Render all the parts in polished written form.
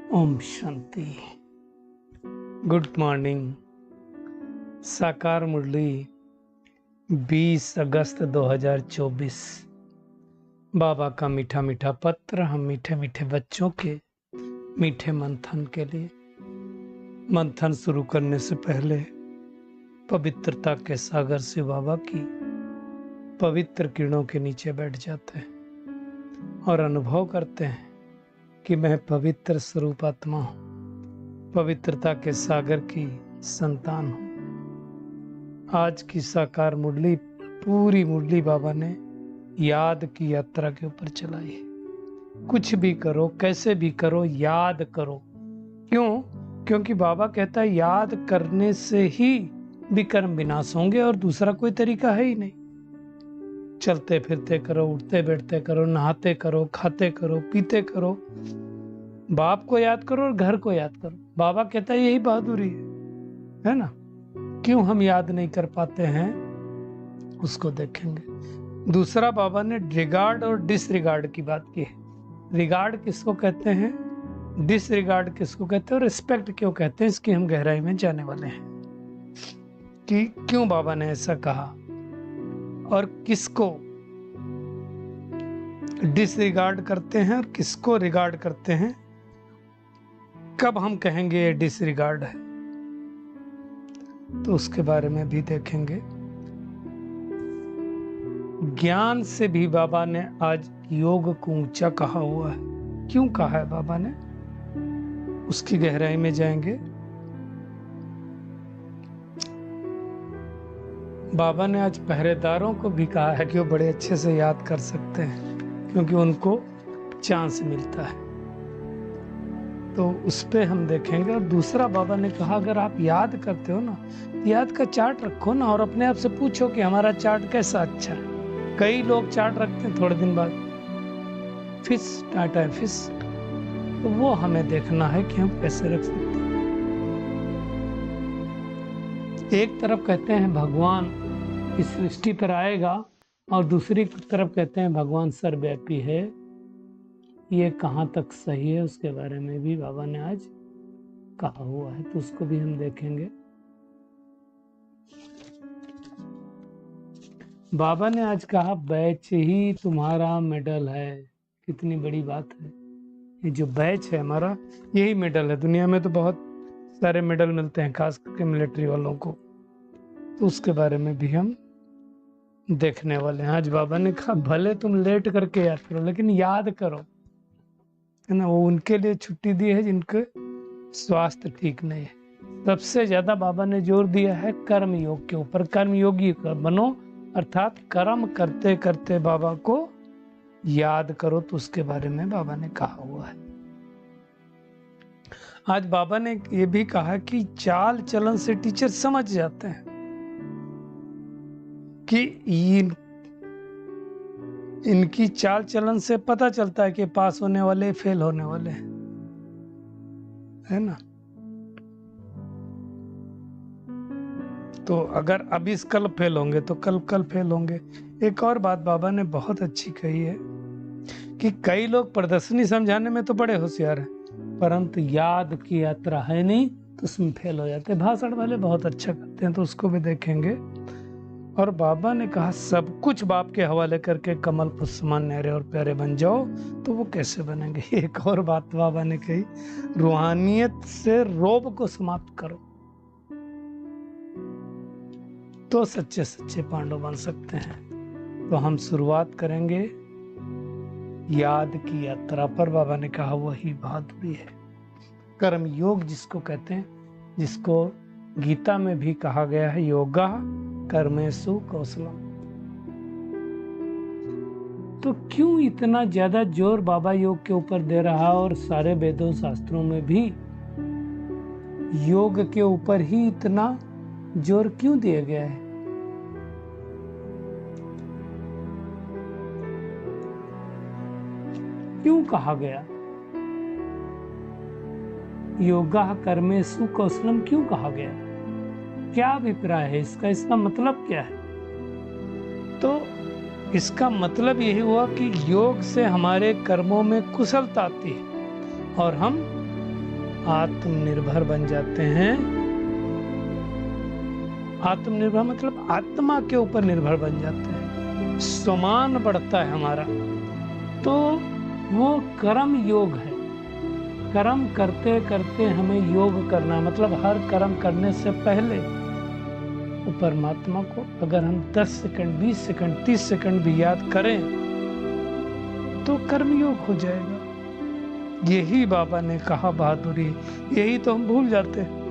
Om Shanti. Good morning. साकार मुरली 20 अगस्त 2024। बाबा का मीठा मीठा पत्र हम मीठे मीठे बच्चों के मीठे मंथन के लिए। मंथन शुरू करने से पहले पवित्रता के सागर से बाबा की पवित्र किरणों के नीचे बैठ जाते हैं और अनुभव करते हैं कि मैं पवित्र स्वरूप आत्मा हूं, पवित्रता के सागर की संतान हूं। आज की साकार मुरली, पूरी मुरली बाबा ने याद की यात्रा के ऊपर चलाई है। कुछ भी करो, कैसे भी करो, याद करो। क्यों? क्योंकि बाबा कहता है याद करने से ही विकर्म विनाश होंगे और दूसरा कोई तरीका है ही नहीं। चलते फिरते करो, उठते बैठते करो, नहाते करो, खाते करो, पीते करो, बाप को याद करो और घर को याद करो। बाबा कहता है यही बहादुरी है ना? क्यों हम याद नहीं कर पाते हैं उसको देखेंगे। दूसरा, बाबा ने रिगार्ड और डिसरिगार्ड की बात की है। रिगार्ड किसको कहते हैं, डिसरिगार्ड किसको कहते हैं और रिस्पेक्ट क्यों कहते हैं, इसकी हम गहराई में जाने वाले हैं कि क्यों बाबा ने ऐसा कहा और किसको डिसरिगार्ड करते हैं और किसको रिगार्ड करते हैं। कब हम कहेंगे ये डिसरिगार्ड है, तो उसके बारे में भी देखेंगे। ज्ञान से भी बाबा ने आज योग को ऊंचा कहा हुआ है। क्यों कहा है बाबा ने, उसकी गहराई में जाएंगे। बाबा ने आज पहरेदारों को भी कहा है कि वो बड़े अच्छे से याद कर सकते हैं, क्योंकि उनको चांस मिलता है। तो उस पे हम देखेंगे। और दूसरा, बाबा ने कहा अगर आप याद करते हो ना, याद का चार्ट रखो ना और अपने आप से पूछो कि हमारा चार्ट कैसा अच्छा है। कई लोग चार्ट रखते हैं, थोड़े दिन बाद फिश टाटा है फिश। तो वो हमें देखना है कि हम कैसे रख सकते हैं। एक तरफ कहते हैं भगवान इस सृष्टि पर आएगा और दूसरी तरफ कहते हैं भगवान सर्वव्यापी है। ये कहाँ तक सही है, उसके बारे में भी बाबा ने आज कहा हुआ है, तो उसको भी हम देखेंगे। बाबा ने आज कहा बैच ही तुम्हारा मेडल है। कितनी बड़ी बात है। ये जो बैच है हमारा, यही मेडल है। दुनिया में तो बहुत सारे मेडल मिलते हैं, खास करके मिलिट्री वालों को, तो उसके बारे में भी हम देखने वाले हैं। आज बाबा ने कहा भले तुम लेट करके याद करो, लेकिन याद करो, है ना। वो उनके लिए छुट्टी दी है जिनके स्वास्थ्य ठीक नहीं है। सबसे ज्यादा बाबा ने जोर दिया है कर्म योग के ऊपर। कर्म योगी बनो, अर्थात कर्म करते करते बाबा को याद करो। तो उसके बारे में बाबा ने कहा हुआ है। आज बाबा ने ये भी कहा कि चाल चलन से टीचर समझ जाते हैं कि इनकी चाल चलन से पता चलता है कि पास होने वाले फेल होने वाले हैं, है ना। तो अगर अब इस कल फेल होंगे तो कल फेल होंगे। एक और बात बाबा ने बहुत अच्छी कही है कि कई लोग प्रदर्शनी समझाने में तो बड़े होशियार हैं, परंतु याद की यात्रा है नहीं तो उसमें फेल हो जाते हैं। भाषण वाले बहुत अच्छा करते हैं, तो उसको भी देखेंगे। और बाबा ने कहा सब कुछ बाप के हवाले करके कमल पुष्पमान न्यारे और प्यारे बन जाओ। तो वो कैसे बनेंगे। एक और बात बाबा ने कही, रूहानियत से रोब को समाप्त करो, तो सच्चे सच्चे पांडव बन सकते हैं। तो हम शुरुआत करेंगे याद की यात्रा पर। बाबा ने कहा वही बहादुरी है। कर्म योग जिसको कहते हैं, जिसको गीता में भी कहा गया है योगा कर्मेषु कौशलम। तो क्यों इतना ज्यादा जोर बाबा योग के ऊपर दे रहा है और सारे वेदों शास्त्रों में भी योग के ऊपर ही इतना जोर क्यों दिया गया है? क्यों कहा गया योगा कर्मेषु कौशलम, क्यों कहा गया? क्या अभिप्राय है इसका, इसका मतलब क्या है? तो इसका मतलब यही हुआ कि योग से हमारे कर्मों में कुशलता आती है और हम आत्मनिर्भर बन जाते हैं। आत्मनिर्भर मतलब आत्मा के ऊपर निर्भर बन जाते हैं, सम्मान बढ़ता है हमारा। तो वो कर्म योग है। कर्म करते करते हमें योग करना, मतलब हर कर्म करने से पहले वो परमात्मा को अगर हम 10 सेकंड 20 सेकंड 30 सेकंड भी याद करें तो कर्मयोग हो जाएगा। यही बाबा ने कहा बहादुरी, यही तो हम भूल जाते हैं।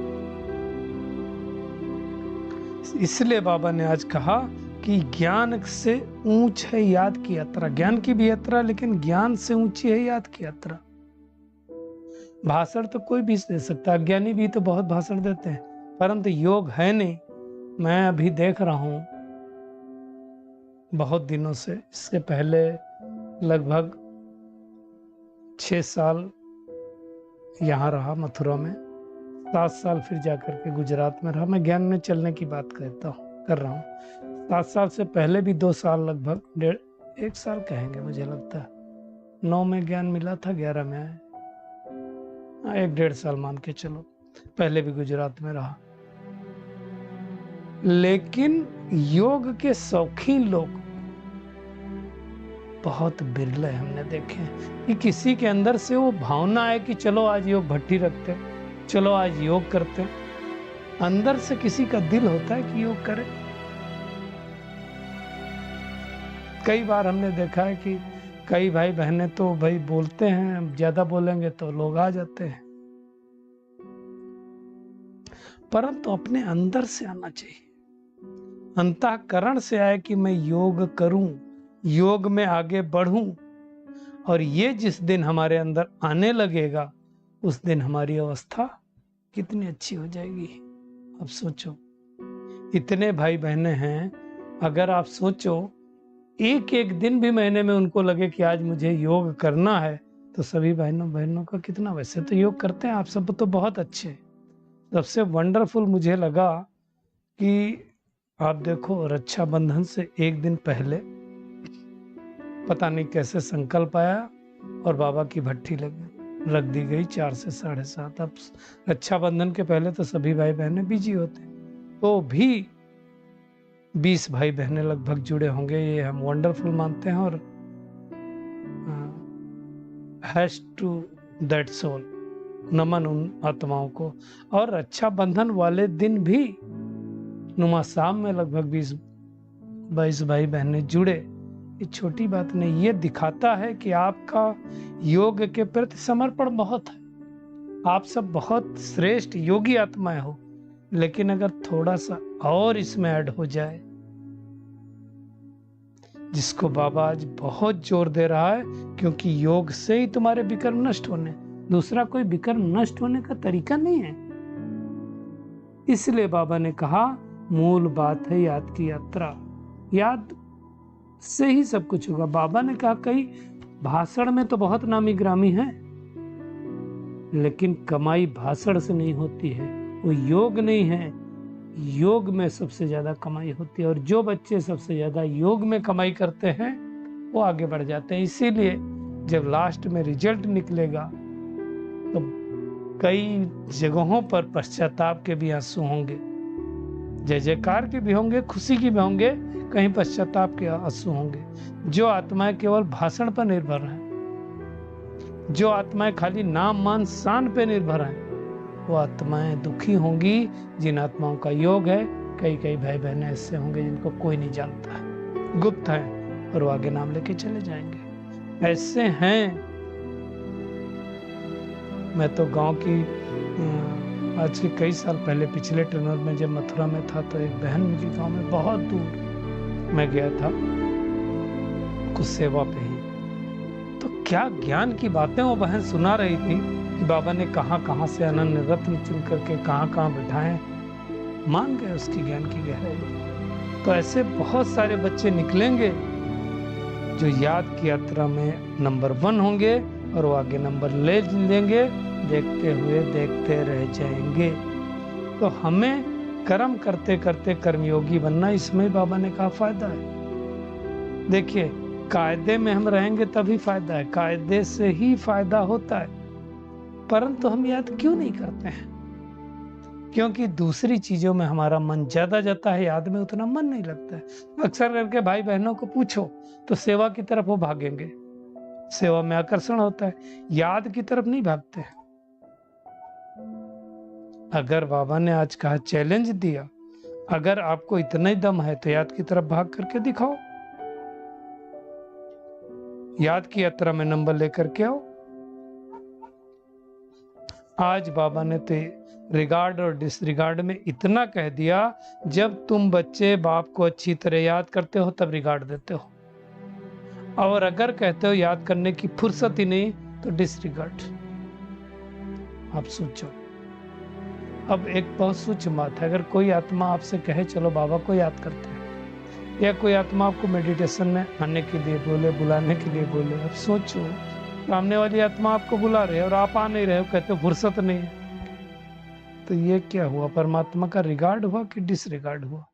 इसलिए बाबा ने आज कहा कि ज्ञान से ऊंच है याद की यात्रा। ज्ञान की भी यात्रा, लेकिन ज्ञान से ऊंची है याद की यात्रा। भाषण तो कोई भी दे सकता है, अज्ञानी भी तो बहुत भाषण देते हैं, परंतु योग है नहीं। मैं अभी देख रहा हूं बहुत दिनों से, इसके पहले लगभग 6 साल यहाँ रहा मथुरा में, 7 साल फिर जाकर के गुजरात में रहा। मैं ज्ञान में चलने की बात कर रहा हूँ। 7 साल से पहले भी 2 साल, लगभग 1 साल कहेंगे मुझे लगता है। 9 में ज्ञान मिला था, 11 में आए, 1-1.5 साल मान के चलो। पहले भी गुजरात में रहा। लेकिन योग के शौकीन लोग बहुत बिरले हमने देखे हैं कि किसी के अंदर से वो भावना है कि चलो आज योग भट्टी रखते हैं, चलो आज योग करते हैं। अंदर से किसी का दिल होता है कि योग करे। कई बार हमने देखा है कि कई भाई बहनें तो भाई बोलते हैं, ज्यादा बोलेंगे तो लोग आ जाते हैं, परंतु अपने अंदर से आना चाहिए। अंतःकरण से आए कि मैं योग करूं, योग में आगे बढ़ूं। और ये जिस दिन हमारे अंदर आने लगेगा उस दिन हमारी अवस्था कितनी अच्छी हो जाएगी। अब सोचो, इतने भाई बहने हैं, अगर आप सोचो एक एक दिन भी महीने में उनको लगे कि आज मुझे योग करना है, तो सभी बहनों का कितना, वैसे तो योग करते हैं आप सब तो बहुत अच्छे। सबसे वंडरफुल मुझे लगा कि आप देखो, रक्षाबंधन से एक दिन पहले पता नहीं कैसे संकल्प आया और बाबा की भट्ठी रख दी गई 4 से 7:30। अब रक्षाबंधन के पहले तो सभी भाई बहने बिजी होते, तो भी 20 भाई बहने लगभग जुड़े होंगे। ये हम वंडरफुल मानते हैं और हैश टू दैट सोल, नमन उन आत्माओं को। और रक्षाबंधन वाले दिन भी नुमा शाम में लगभग 20-22 भाई बहने जुड़े। ये छोटी बात नहीं, ये दिखाता है कि आपका योग के प्रति समर्पण बहुत है। आप सब बहुत श्रेष्ठ योगी आत्माएं हो, लेकिन अगर थोड़ा सा और इसमें ऐड हो जाए, जिसको बाबा आज बहुत जोर दे रहा है, क्योंकि योग से ही तुम्हारे विकर्म नष्ट होने, दूसरा कोई विकर्म नष्ट होने का तरीका नहीं है। इसलिए बाबा ने कहा मूल बात है याद की यात्रा। याद से ही सब कुछ होगा। बाबा ने कहा कई भाषण में तो बहुत नामी ग्रामी है, लेकिन कमाई भाषण से नहीं होती है, वो योग नहीं है। योग में सबसे ज्यादा कमाई होती है, और जो बच्चे सबसे ज्यादा योग में कमाई करते हैं वो आगे बढ़ जाते हैं। इसीलिए जब लास्ट में रिजल्ट निकलेगा तो कई जगहों पर पश्चाताप के भी आंसू होंगे, जय जयकार के भी होंगे, खुशी के भी होंगे, कहीं पश्चाताप के आंसू होंगे। जो आत्माएं केवल भाषण पर निर्भर हैं, जो आत्माएं खाली नाम मान शान पे निर्भर हैं, वो आत्माएं दुखी होंगी। जिन आत्माओं का योग है, कई भाई बहने ऐसे होंगे जिनको कोई नहीं जानता है, गुप्त हैं, और वो आगे नाम लेके चले जाएंगे। ऐसे हैं। मैं तो गांव की आज के कई साल पहले, पिछले टर्नर में जब मथुरा में था, तो एक बहन मिली गांव में, बहुत दूर मैं गया था कुछ सेवा पे ही। तो क्या ज्ञान की बातें वो बहन सुना रही थी कि बाबा ने कहां से अनन्य रत्न चुन करके कहां बिठाए। मान गए उसकी ज्ञान की गहराई। तो ऐसे बहुत सारे बच्चे निकलेंगे जो याद की यात्रा में नंबर 1 होंगे, और वो आगे नंबर ले लेंगे, देखते हुए देखते रह जाएंगे। तो हमें कर्म करते करते कर्मयोगी बनना, इसमें बाबा ने कहा फायदा है। देखिए, कायदे में हम रहेंगे तभी फायदा है, कायदे से ही फायदा होता है। परंतु हम याद क्यों नहीं करते हैं? क्योंकि दूसरी चीजों में हमारा मन ज्यादा जाता है, याद में उतना मन नहीं लगता है। अक्सर करके भाई बहनों को पूछो तो सेवा की तरफ वो भागेंगे, सेवा में आकर्षण होता है, याद की तरफ नहीं भागते हैं। अगर बाबा ने आज कहा, चैलेंज दिया, अगर आपको इतना ही दम है तो याद की तरफ भाग करके दिखाओ, याद की यात्रा में नंबर लेकर के आओ। आज बाबा ने तो रिगार्ड और डिसरिगार्ड में इतना कह दिया, जब तुम बच्चे बाप को अच्छी तरह याद करते हो तब रिगार्ड देते हो, और अगर कहते हो याद करने की फुर्सत ही नहीं तो डिसरिगार्ड। आप सोचो, अब एक बहुत सूक्ष्म बात है, अगर कोई आत्मा आपसे कहे चलो बाबा को याद करते हैं, या कोई आत्मा आपको मेडिटेशन में आने के लिए बोले, बुलाने के लिए बोले, अब सोचो सामने वाली आत्मा आपको बुला रहे और आप आ नहीं रहे हो, कहते हो फुर्सत नहीं है, तो ये क्या हुआ? परमात्मा का रिगार्ड हुआ कि डिसरिगार्ड हुआ?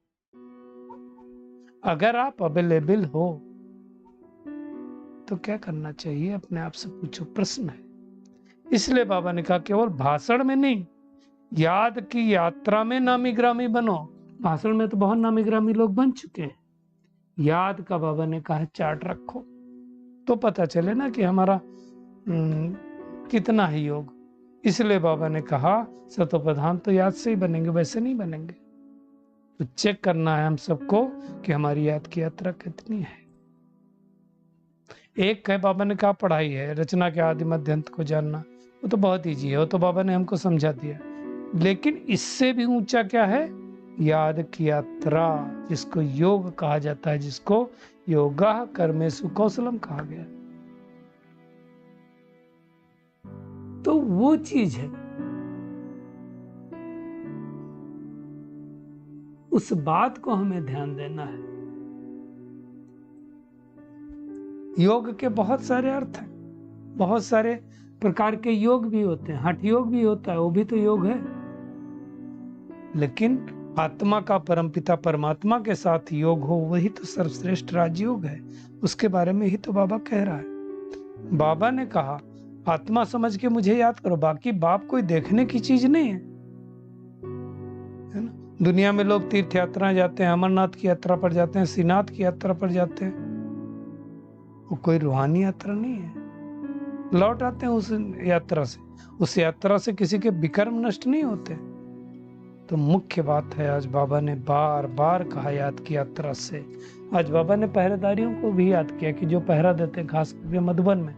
अगर आप अवेलेबल हो तो क्या करना चाहिए, अपने आप से पूछो, प्रश्न है। इसलिए बाबा ने कहा केवल भाषण में नहीं, याद की यात्रा में नामी ग्रामी बनो। भाषण में तो बहुत नामी ग्रामी लोग बन चुके हैं, याद का बाबा ने कहा चार्ट रखो, तो पता चले ना कि हमारा कितना है योग। इसलिए बाबा ने कहा सतोप्रधान तो याद से ही बनेंगे, वैसे नहीं बनेंगे। तो चेक करना है हम सबको कि हमारी याद की यात्रा कितनी है। एक है, बाबा ने कहा पढ़ाई है, रचना के आदि मध्य अंत को जानना, वो तो बहुत ईजी है, वो तो बाबा ने हमको समझा दिया। लेकिन इससे भी ऊंचा क्या है? याद की यात्रा, जिसको योग कहा जाता है, जिसको योगा कर्मेसु कौशलम कहा गया, तो वो चीज है, उस बात को हमें ध्यान देना है। योग के बहुत सारे अर्थ हैं, बहुत सारे प्रकार के योग भी होते हैं, हठ योग भी होता है, वो भी तो योग है। लेकिन आत्मा का परमपिता परमात्मा के साथ योग हो, वही तो सर्वश्रेष्ठ राजयोग है। उसके बारे में ही तो बाबा कह रहा है। बाबा ने कहा आत्मा समझ के मुझे याद करो, बाकी बाप कोई देखने की चीज नहीं है, है ना? दुनिया में लोग तीर्थ यात्रा जाते हैं, अमरनाथ की यात्रा पर जाते हैं, श्रीनाथ की यात्रा पर जाते हैं, वो कोई रूहानी यात्रा नहीं है। लौट आते हैं उस यात्रा से, उस यात्रा से किसी के विकर्म नष्ट नहीं होते। तो मुख्य बात है, आज बाबा ने बार बार कहा याद की यात्रा से। आज बाबा ने पहरेदारियों को भी याद किया कि जो पहरा देते हैं, खास करके मधुबन में,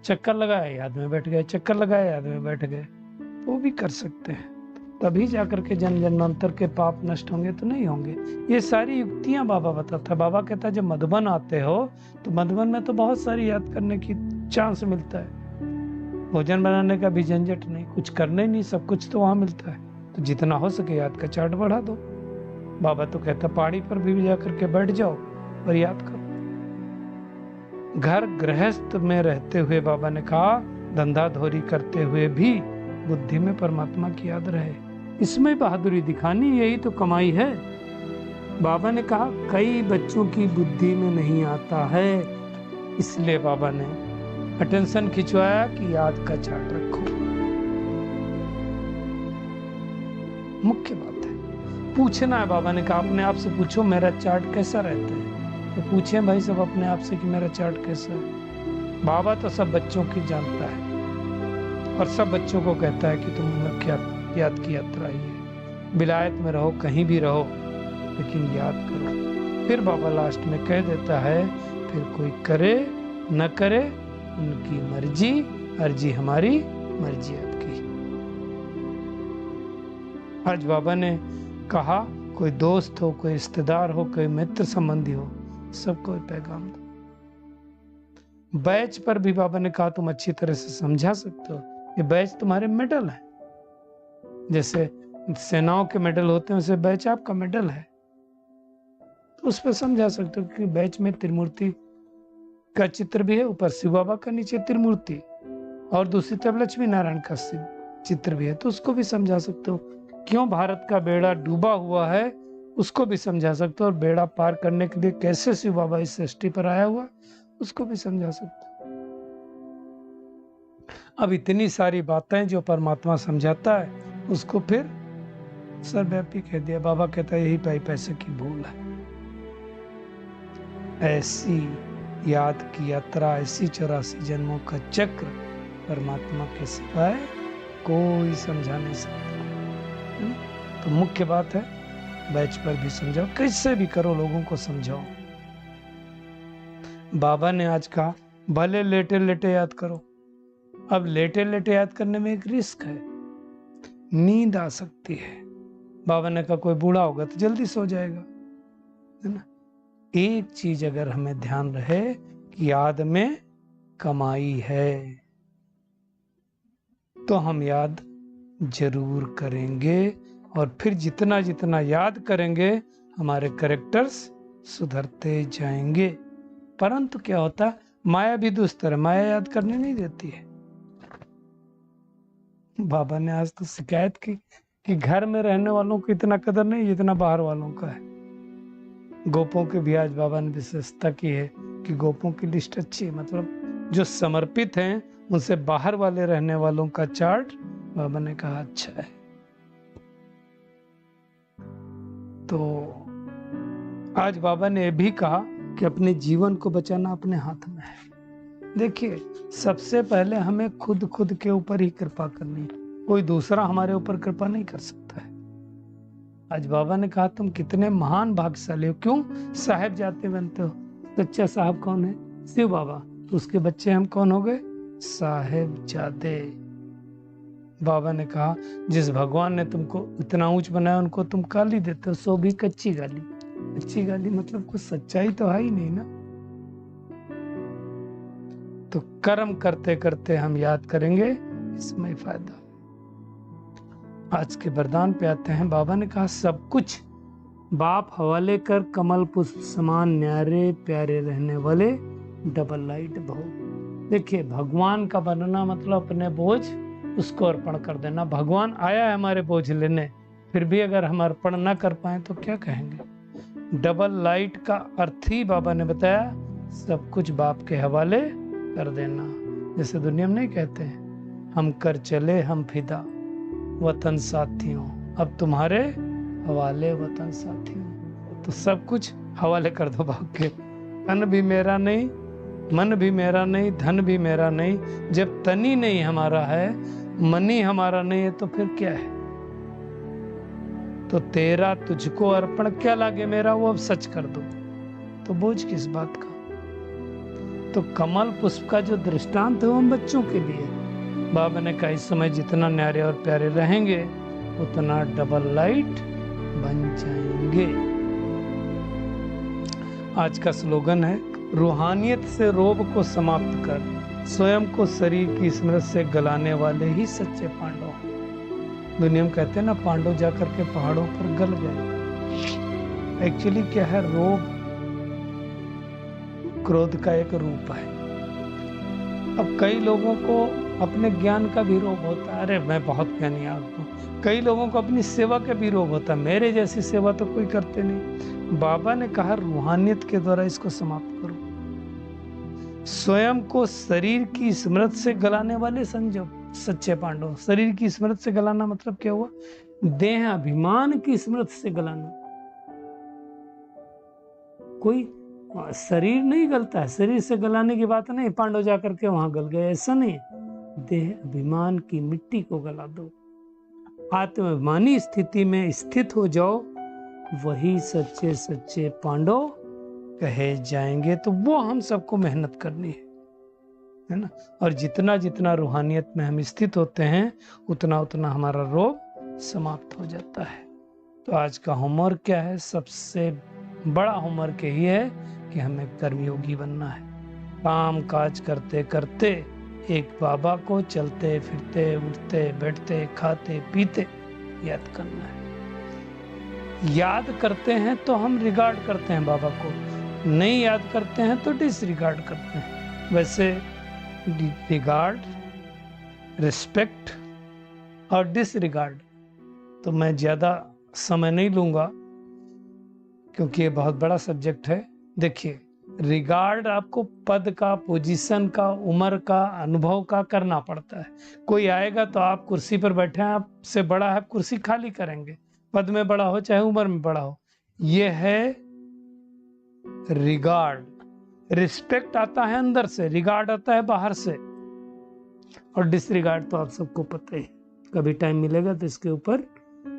चक्कर लगाया याद में बैठ गए, चक्कर लगाया याद में बैठ गए, वो भी कर सकते हैं। तभी जाकर के जन्म जन्मांतर के पाप नष्ट होंगे, तो नहीं होंगे। ये सारी युक्तियां बाबा बताता है। बाबा कहता है जब मधुबन आते हो तो मधुबन में तो बहुत सारी याद करने की चांस मिलता है, भोजन बनाने का भी झंझट नहीं, कुछ करने नहीं, सब कुछ तो वहां मिलता है। तो जितना हो सके याद का चार्ट बढ़ा दो। बाबा तो कहता पहाड़ी पर भी जाकर के बैठ जाओ और याद करो। घर गृहस्थ में रहते हुए बाबा ने कहा धंधा धोरी करते हुए भी बुद्धि में परमात्मा की याद रहे, इसमें बहादुरी दिखानी, यही तो कमाई है। बाबा ने कहा कई बच्चों की बुद्धि में नहीं आता है, इसलिए बाबा ने अटेंशन खिंचवाया कि याद का चार्ट रखो। मुख्य बात है पूछना है। बाबा ने कहा अपने आप से पूछो मेरा चार्ट कैसा रहता है। तो पूछे भाई सब अपने आप से कि मेरा चार्ट कैसा है। बाबा तो सब बच्चों की जानता है और सब बच्चों को कहता है कि तुम मुख्य याद की यात्रा ही है। विलायत में रहो, कहीं भी रहो, लेकिन याद करो। फिर बाबा लास्ट में कह देता है फिर कोई करे न करे उनकी मर्जी, अर्जी हमारी, मर्जी आपकी। आज बाबा ने कहा कोई दोस्त हो, कोई रिश्तेदार हो, कोई मित्र संबंधी हो, सबको पैगाम दो। बैच पर भी बाबा ने कहा तुम अच्छी तरह से समझा सकते हो, ये बैच तुम्हारे मेडल है। जैसे सेनाओं के मेडल होते हैं वैसे बैच आपका मेडल है, तो उस पर समझा सकते हो कि बैच में त्रिमूर्ति का चित्र भी है, ऊपर शिव बाबा का, नीचे त्रिमूर्ति, और दूसरी तरफ लक्ष्मी नारायण का चित्र भी है, तो उसको भी समझा सकते हो। क्यों भारत का बेड़ा डूबा हुआ है उसको भी समझा सकते हो, और बेड़ा पार करने के लिए कैसे शिव बाबा इस सृष्टि पर आया हुआ उसको भी समझा सकते हो। अब इतनी सारी बातें जो परमात्मा समझाता है उसको फिर सर्वव्यापी कह दिया। बाबा कहता है यही पैसे की भूल है। ऐसी याद की यात्रा, ऐसी 84 जन्मों का चक्र परमात्मा के सिवाय कोई समझा नहीं सकता। तो मुख्य बात है बैच पर भी समझाओ, कैसे भी करो लोगों को समझाओ। बाबा ने आज कहा भले लेटे लेटे याद करो। अब लेटे लेटे याद करने में एक रिस्क है, नींद आ सकती है। बाबा ने कहा कोई बूढ़ा होगा तो जल्दी सो जाएगा, है ना। एक चीज अगर हमें ध्यान रहे कि याद में कमाई है, तो हम याद जरूर करेंगे। और फिर जितना जितना याद करेंगे हमारे कैरेक्टर्स सुधरते जाएंगे। परंतु क्या होता है, माया भी दुस्तर है, माया याद करने नहीं देती है। बाबा ने आज तो शिकायत की कि घर में रहने वालों को इतना कदर नहीं जितना बाहर वालों का है। गोपों की भी आज बाबा ने विशेषता की है कि गोपों की लिस्ट अच्छी है, मतलब जो समर्पित हैं उनसे बाहर वाले रहने वालों का चार्ट बाबा ने कहा अच्छा है। तो आज बाबा ने यह भी कहा कि अपने जीवन को बचाना अपने हाथ में है। देखिए, सबसे पहले हमें खुद के ऊपर ही कृपा करनी है, कोई दूसरा हमारे ऊपर कृपा नहीं कर सकता है। आज बाबा ने कहा तुम कितने महान भाग्यशाली हो, क्यों साहेब जाते बनते हो। सच्चा साहब कौन है? शिव बाबा। तो उसके बच्चे हम कौन हो गए? साहेब जादे। बाबा ने कहा जिस भगवान ने तुमको इतना ऊंच बनाया उनको तुम गाली देते हो, सो भी कच्ची गाली। कच्ची गाली मतलब कुछ सच्चाई तो है ही नहीं ना। तो कर्म करते करते हम याद करेंगे, इसमें फायदा। आज के वरदान पे आते हैं। बाबा ने कहा सब कुछ बाप हवाले कर, कमल पुष्प समान न्यारे प्यारे रहने वाले डबल लाइट भव। देखिए, भगवान का बनना मतलब अपने बोझ उसको अर्पण कर देना। भगवान आया है हमारे बोझ लेने, फिर भी अगर हम अर्पण ना कर पाए तो क्या कहेंगे। डबल लाइट का अर्थ ही बाबा ने बताया, सब कुछ बाप के हवाले कर देना। जैसे दुनिया में नहीं कहते हैं हम कर चले हम फिदा वतन साथियों, अब तुम्हारे हवाले वतन साथियों। तो सब कुछ हवाले कर दो बाप के। तन भी मेरा नहीं, मन भी मेरा नहीं, धन भी मेरा नहीं। जब तन ही नहीं हमारा है, मन ही हमारा नहीं है, तो फिर क्या है। तो तेरा तुझको अर्पण क्या लागे मेरा, वो अब सच कर दो। तो बोझ किस बात का। तो कमल पुष्प का जो दृष्टांत है वो हम बच्चों के लिए। बाबा ने कहा इस समय जितना न्यारे और प्यारे रहेंगे उतना डबल लाइट बन जाएंगे। आज का स्लोगन है, रूहानियत से रोब को समाप्त कर, स्वयं को शरीर की स्मृति से गलाने वाले ही सच्चे पांडव। दुनिया में कहते हैं ना, पांडव जाकर के पहाड़ों पर गल गए। एक्चुअली क्या है, रोब क्रोध का एक रूप है। अब कई लोगों को अपने ज्ञान का भी रोग होता है, अरे मैं बहुत ज्ञानी आदमी हूं। कई लोगों को अपनी सेवा का भी रोग होता है, मेरे जैसी सेवा तो कोई करते नहीं। बाबा ने कहा रूहानियत के द्वारा इसको समाप्त करो। स्वयं को शरीर की स्मृति से गलाने वाले संजो सच्चे पांडव। शरीर की स्मृति से गलाना मतलब क्या हुआ, देह अभिमान की स्मृति से गलाना। कोई शरीर नहीं गलता है, शरीर से गलाने की बात नहीं, पांडव जाकर के वहां गल गए, ऐसा नहीं। देह अभिमान की मिट्टी को गला दो, आत्माभिमानी स्थिति में स्थित हो जाओ, वही सच्चे सच्चे पांडव कहे जाएंगे। तो वो हम सबको मेहनत करनी है ना। और जितना जितना रूहानियत में हम स्थित होते हैं उतना उतना हमारा रोग समाप्त हो जाता है। तो आज का होमवर्क क्या है, सबसे बड़ा होमवर्क यही है कि हमें कर्मयोगी बनना है। काम काज करते करते एक बाबा को चलते फिरते उठते बैठते खाते पीते याद करना है। याद करते हैं तो हम रिगार्ड करते हैं बाबा को, नहीं याद करते हैं तो डिसरिगार्ड करते हैं। वैसे रिगार्ड, रिस्पेक्ट और डिसरिगार्ड तो मैं ज़्यादा समय नहीं लूँगा क्योंकि ये बहुत बड़ा सब्जेक्ट है। देखिए, रिगार्ड आपको पद का, पोजीशन का, उम्र का, अनुभव का करना पड़ता है। कोई आएगा तो आप कुर्सी पर बैठे हैं, आपसे बड़ा है, कुर्सी खाली करेंगे, पद में बड़ा हो चाहे उम्र में बड़ा हो। यह है रिगार्ड। रिस्पेक्ट आता है अंदर से, रिगार्ड आता है बाहर से। और डिसरिगार्ड तो आप सबको पता ही। कभी टाइम मिलेगा तो इसके ऊपर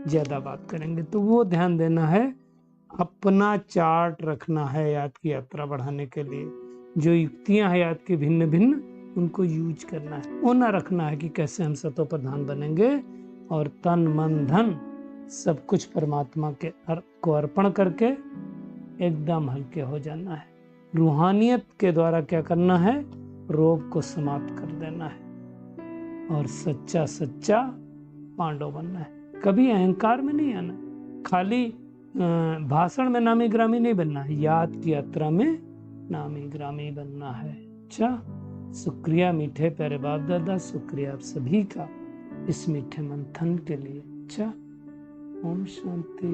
ज्यादा बात करेंगे। तो वो ध्यान देना है, अपना चार्ट रखना है याद की यात्रा बढ़ाने के लिए। जो युक्तियां हैं याद की भिन्न भिन्न, उनको यूज करना है। वो ना रखना है कि कैसे हम सतो प्रधान बनेंगे, और तन मन धन सब कुछ परमात्मा के को अर्पण करके एकदम हल्के हो जाना है। रूहानियत के द्वारा क्या करना है, रोग को समाप्त कर देना है, और सच्चा सच्चा पांडव बनना है। कभी अहंकार में नहीं आना, खाली भाषण में नामी ग्रामी नहीं बनना है, याद की यात्रा में नामी ग्रामी बनना है। अच्छा, शुक्रिया मीठे प्यारे बाप दादा, शुक्रिया आप सभी का इस मीठे मंथन के लिए। अच्छा, ओम शांति।